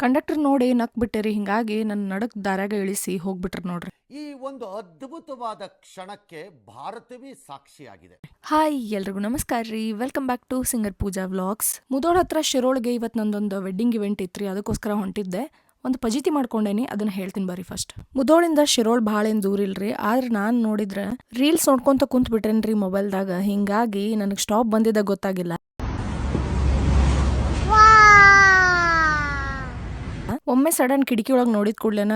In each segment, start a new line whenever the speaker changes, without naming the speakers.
Conductor ನೋಡಿ ನಕ್ಬಿಟ್ಟೆ ಹಿಂಗಾಗಿ ನನ್ನ ನಡಕ್ ದಾರ್ಯಾಗ ಇಳಿಸಿ ಹೋಗ್ಬಿಟ್ರು ನೋಡ್ರಿ.
ಈ ಒಂದು ಅದ್ಭುತವಾದ ಕ್ಷಣಕ್ಕೆ ಭಾರತವೇ ಸಾಕ್ಷಿಯಾಗಿದೆ.
ಹಾಯ್ ಎಲ್ರಿಗೂ ನಮಸ್ಕಾರ ರೀ, welcome back to singer Pooja vlogs. Mudhol ಹತ್ರ ಶಿರೋಳ್ಗೆ ಇವತ್ತು ನಂದೊಂದು ವೆಡ್ಡಿಂಗ್ ಇವೆಂಟ್ ಇತ್ರಿ, ಅದಕ್ಕೋಸ್ಕರ ಹೊಂಟಿದ್ದೆ. ಒಂದು ಪಜಿತಿ ಮಾಡ್ಕೊಂಡೇನಿ, ಅದನ್ನ ಹೇಳ್ತೀನಿ ಬರ್ರಿ. ಫಸ್ಟ್ ಮುದೋಳಿಂದ ಶಿರೋಳ್ ಭಾಳ ಏನ್ ದೂರ ಇಲ್ರಿ, ಆದ್ರೆ ನಾನು ನೋಡಿದ್ರೆ ರೀಲ್ಸ್ ನೋಡ್ಕೊಂತ ಕುಂತ್ ಬಿಟ್ರೇನ್ರಿ ಮೊಬೈಲ್ದಾಗ. ಹಿಂಗಾಗಿ ನನಗೆ ಸ್ಟಾಪ್ ಬಂದಿದ್ದ ಗೊತ್ತಾಗಿಲ್ಲ. ಒಮ್ಮೆ ಸಡನ್ ಕಿಟಕಿ ಒಳಗೆ ನೋಡಿದ ಕೂಡ್ಲೇನ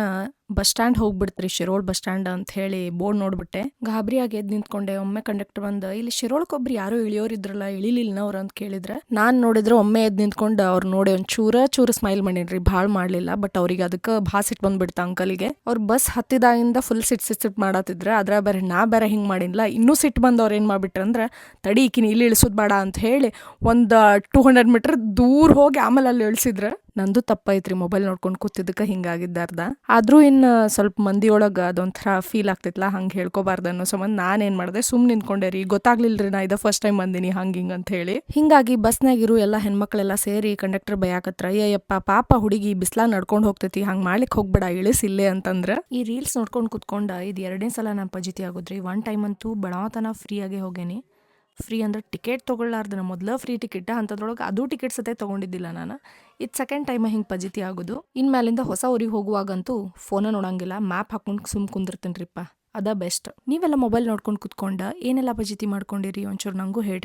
ಬಸ್ ಸ್ಟ್ಯಾಂಡ್ ಹೋಗ್ಬಿಡ್ತ್ರಿ, ಶಿರೋಳ್ ಬಸ್ ಸ್ಟ್ಯಾಂಡ್ ಅಂತ ಹೇಳಿ ಬೋರ್ಡ್ ನೋಡ್ಬಿಟ್ಟೆ. ಗಾಬರಿಯಾಗಿ ಎದ್ದು ನಿಂತ್ಕೊಂಡೆ. ಒಮ್ಮೆ ಕಂಡಕ್ಟರ್ ಬಂದ, ಇಲ್ಲಿ ಶಿರೋಳ್ಕೊಬ್ರು ಯಾರೋ ಇಳಿಯೋರಿದ್ರಲ್ಲ, ಇಳಿಲಿಲ್ಲ ಅವ್ರ ಅಂತ ಕೇಳಿದ್ರೆ, ನಾನ್ ನೋಡಿದ್ರೆ ಒಮ್ಮೆ ಎದ್ದು ನಿಂತ್ಕೊಂಡು ಅವ್ರು ನೋಡಿ ಒಂದ್ ಚೂರ ಸ್ಮೈಲ್ ಮಾಡೇನ್ರಿ, ಭಾಳ ಮಾಡ್ಲಿಲ್ಲ. ಬಟ್ ಅವ್ರಿಗೆ ಅದಕ್ಕೆ ಸಿಟ್ ಬಂದ್ಬಿಡ್ತ ಅಂಕಲ್ಗೆ. ಅವ್ರ ಬಸ್ ಹತ್ತಿದಾಗಿಂದ ಫುಲ್ ಸಿಟ್ ಮಾಡತ್ತಿದ್ರ, ಅದ್ರ ಬೇರೆ ಹಿಂಗ್ ಮಾಡಿಲ್ಲ. ಇನ್ನೂ ಸಿಟ್ ಬಂದ್ ಅವ್ರ ಏನ್ ಮಾಡ್ಬಿಟ್ರಂದ್ರ, ತಡಿ ಈಕಿನ ಇಲ್ಲಿ ಇಳಿಸೋದ್ ಬೇಡ ಅಂತ ಹೇಳಿ ಒಂದ್ 200 ಮೀಟರ್ ದೂರ ಹೋಗಿ ಆಮೇಲೆ ಅಲ್ಲಿ ಇಳಿಸಿದ್ರ. ನಂದು ತಪ್ಪೈತ್ರಿ, ಮೊಬೈಲ್ ನೋಡ್ಕೊಂಡು ಕೂತಿದ್ದಕ್ಕೆ ಹಿಂಗಾಗಿದ್ದಾರ್ದ. ಆದ್ರೂ ಇನ್ನು ಸ್ವಲ್ಪ ಮಂದಿಯೊಳಗೆ ಅದೊಂಥರ ಫೀಲ್ ಆಗ್ತಿತ್ಲಾ, ಹಂಗೆ ಹೇಳ್ಕೊಬಾರ್ದು ಅನ್ನೋ ಸಂಬಂಧ ನಾನೇನು ಮಾಡಿದೆ, ಸುಮ್ಮನೆ ನಿಂತ್ಕೊಂಡೆ ರೀ. ಗೊತ್ತಾಗ್ಲಿಲ್ರಿ ನಾ ಇದು ಫಸ್ಟ್ ಟೈಮ್ ಬಂದಿನಿ ಹಿಂಗೆ ಅಂತ ಹೇಳಿ. ಹಿಂಗಾಗಿ ಬಸ್ನಾಗಿರು ಎಲ್ಲ ಹೆಣ್ಮಕ್ಳೆಲ್ಲ ಸೇರಿ ಕಂಡಕ್ಟರ್ ಬಯಾಕತ್ರ, ಅಯ್ಯಪ್ಪ ಪಾಪ ಹುಡುಗಿ ಬಿಸ್ಲಾ ನಡ್ಕೊಂಡು ಹೋಗ್ತೈತಿ, ಹಂಗೆ ಮಾಡ್ಲಿಕ್ಕೆ ಹೋಗ್ಬೇಡ, ಇಳಿಸಿಲ್ಲೇ ಅಂತಂದ್ರೆ. ಈ ರೀಲ್ಸ್ ನೋಡ್ಕೊಂಡು ಕುತ್ಕೊಂಡ ಇದು 2ನೇ ಸಲ ನಾನು ಪಜಿತಿ ಆಗೋದ್ರಿ. ಒನ್ ಟೈಮ್ ಅಂತೂ ಬೆಳವತನ ಫ್ರೀ ಆಗಿ ಹೋಗೇನಿ. ಫ್ರೀ ಅಂದ್ರೆ ಟಿಕೆಟ್ ತೊಗೊಳ್ಳಾರ್ದು, ಮೊದಲ ಫ್ರೀ ಟಿಕೆಟ್ ಅಂಥದ್ರೊಳಗೆ ಅದು ಟಿಕೆಟ್ ಸತೆ ತೊಗೊಂಡಿದ್ದಿಲ್ಲ ನಾನು. ಇದು ಸೆಕೆಂಡ್ ಟೈಮ್ ಹಿಂಗೆ ಪಜಿತಿ ಆಗೋದು. ಇನ್ಮೇಲಿಂದ ಹೊಸ ಊರಿಗೆ ಹೋಗುವಾಗಂತೂ ಫೋನ ನೋಡಂಗಿಲ್ಲ, ಮ್ಯಾಪ್ ಹಾಕೊಂಡು ಸುಮ್ ಕುಂದಿರ್ತೀನಿ ರೀಪ್ಪ, ಅದ ಬೆಸ್ಟ್. ನೀವೆಲ್ಲ ಮೊಬೈಲ್ ನೋಡ್ಕೊಂಡು ಕುತ್ಕೊಂಡ ಏನೆಲ್ಲ ಪಜಿತಿ ಮಾಡ್ಕೊಂಡಿರಿ ಒಂಚೂರು ನಂಗೂ ಹೇಳ್ರಿ.